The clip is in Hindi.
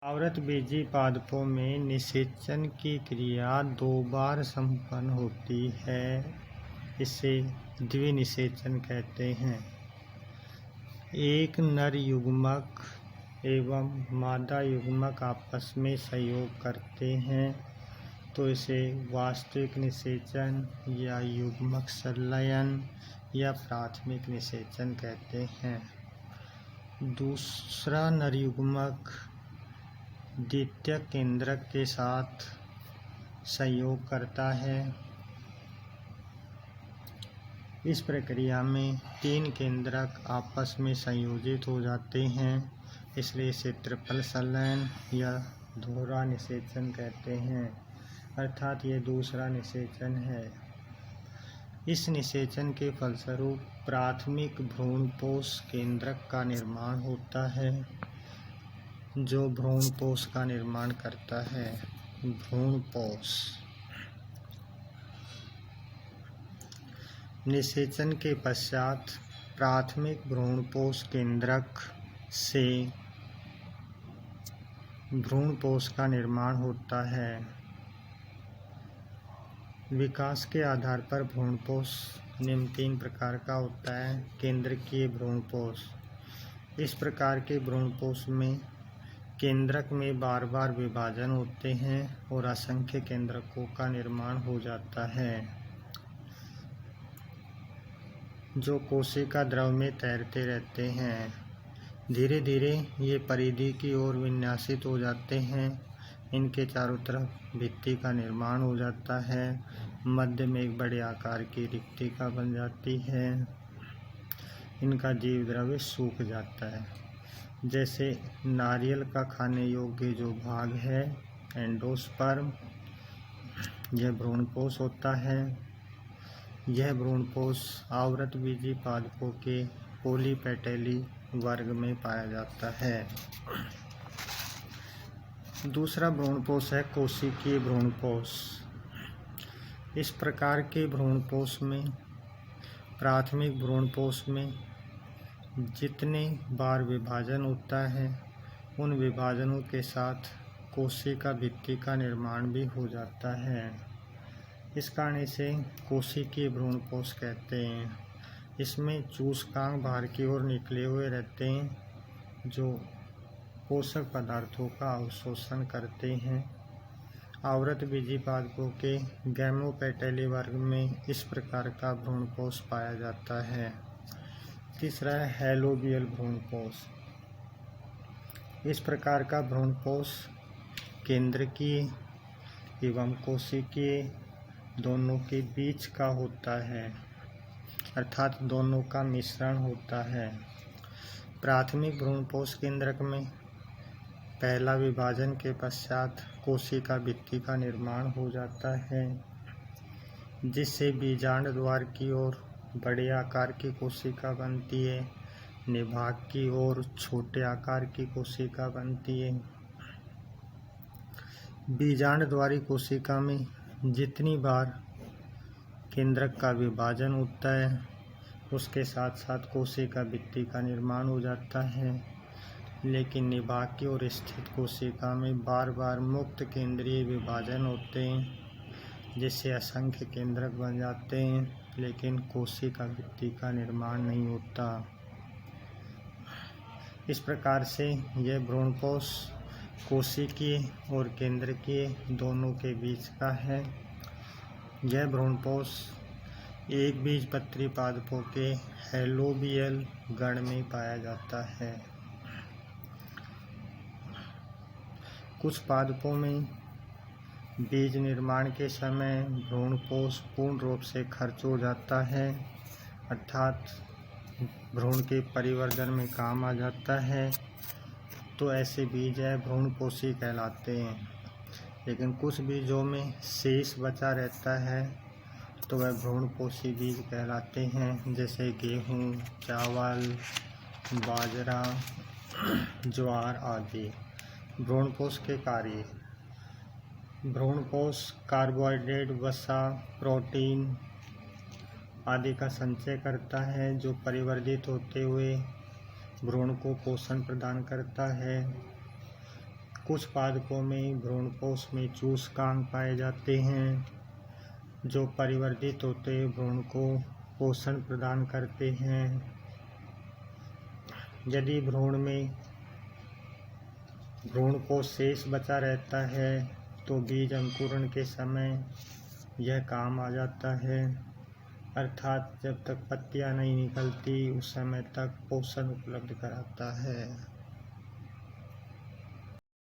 आवृतबीजी पादपों में निषेचन की क्रिया 2 बार संपन्न होती है। इसे द्विनिषेचन कहते हैं। एक नर युग्मक एवं मादा युग्मक आपस में संयोग करते हैं तो इसे वास्तविक निषेचन या युग्मक संलयन या प्राथमिक निषेचन कहते हैं। दूसरा नर युग्मक द्वितीयक केंद्रक के साथ संयोग करता है। इस प्रक्रिया में 3 केंद्रक आपस में संयोजित हो जाते हैं, इसलिए इसे ट्रिपल संलयन या दोहरा निषेचन कहते हैं, अर्थात ये दूसरा निषेचन है। इस निषेचन के फलस्वरूप प्राथमिक भ्रूणपोष केंद्रक का निर्माण होता है, जो भ्रूणपोष का निर्माण करता है। भ्रूणपोष निषेचन के पश्चात प्राथमिक भ्रूणपोष केंद्रक से भ्रूणपोष का निर्माण होता है। विकास के आधार पर भ्रूणपोष निम्न 3 प्रकार का होता है। केंद्रकीय भ्रूणपोष, इस प्रकार के भ्रूणपोष में केंद्रक में बार बार विभाजन होते हैं और असंख्य केंद्रकों का निर्माण हो जाता है, जो कोशिका द्रव में तैरते रहते हैं। धीरे धीरे ये परिधि की ओर विन्यासित हो जाते हैं। इनके चारों तरफ भित्ति का निर्माण हो जाता है। मध्य में एक बड़े आकार की रिक्तिका बन जाती है। इनका जीव द्रव्य सूख जाता है। जैसे नारियल का खाने योग्य जो भाग है एंडोस्पर्म, यह भ्रूणपोष होता है। यह भ्रूणपोष आवृतबीजी पादपों के पॉलीपेटली वर्ग में पाया जाता है। दूसरा भ्रूणपोष है कोशिकीय भ्रूणपोष। इस प्रकार के भ्रूणपोष में प्राथमिक भ्रूणपोष में जितने बार विभाजन होता है, उन विभाजनों के साथ कोशिका भित्ति का निर्माण भी हो जाता है। इस कारण इसे कोशिकीय भ्रूणपोष कहते हैं। इसमें चूसकांग बाहर की ओर निकले हुए रहते हैं, जो पोषक पदार्थों का अवशोषण करते हैं। आवृतबीजी पादपों के गैमोपेटली वर्ग में इस प्रकार का भ्रूणपोष पाया जाता है। तीसरा है हैलोबियल भ्रूणपोष। इस प्रकार का भ्रूणपोष केंद्रकीय एवं कोशिकीय दोनों के बीच का होता है, अर्थात दोनों का मिश्रण होता है। प्राथमिक भ्रूणपोष केंद्रक में पहला विभाजन के पश्चात कोशिका भित्ति का निर्माण हो जाता है, जिससे बीजांड द्वार की ओर बड़े आकार की कोशिका बनती है, निभाग की ओर छोटे आकार की कोशिका बनती है। बीजांड द्वारी कोशिका में जितनी बार केंद्रक का विभाजन होता है, उसके साथ साथ कोशिका भित्ति का निर्माण हो जाता है। लेकिन निभाग की ओर स्थित कोशिका में बार बार मुक्त केंद्रीय विभाजन होते हैं, जिससे असंख्य केंद्रक बन जाते हैं, लेकिन कोशिका भित्ति का निर्माण नहीं होता। इस प्रकार से यह भ्रूणपोष कोशिकीय और केंद्रकीय दोनों के बीच का है। यह भ्रूणपोष एक बीजपत्री पादपों के हैलोबियल गण में पाया जाता है। कुछ पादपों में बीज निर्माण के समय भ्रूणपोष पूर्ण रूप से खर्च हो जाता है, अर्थात भ्रूण के परिवर्धन में काम आ जाता है, तो ऐसे बीज भ्रूणपोषी कहलाते हैं। लेकिन कुछ बीजों में शेष बचा रहता है तो वह भ्रूणपोषी बीज कहलाते हैं, जैसे गेहूँ, चावल, बाजरा, ज्वार आदि। भ्रूणपोष के कार्य। भ्रूणपोष कार्बोहाइड्रेट, वसा, प्रोटीन आदि का संचय करता है, जो परिवर्धित होते हुए भ्रूण को पोषण प्रदान करता है। कुछ पादपों में भ्रूणपोष में चूसकांग पाए जाते हैं जो परिवर्धित होते भ्रूण को पोषण प्रदान करते हैं। यदि भ्रूण में भ्रूणपोष शेष बचा रहता है तो बीज अंकुरण के समय यह काम आ जाता है, अर्थात जब तक पत्तियां नहीं निकलती उस समय तक पोषण उपलब्ध कराता है।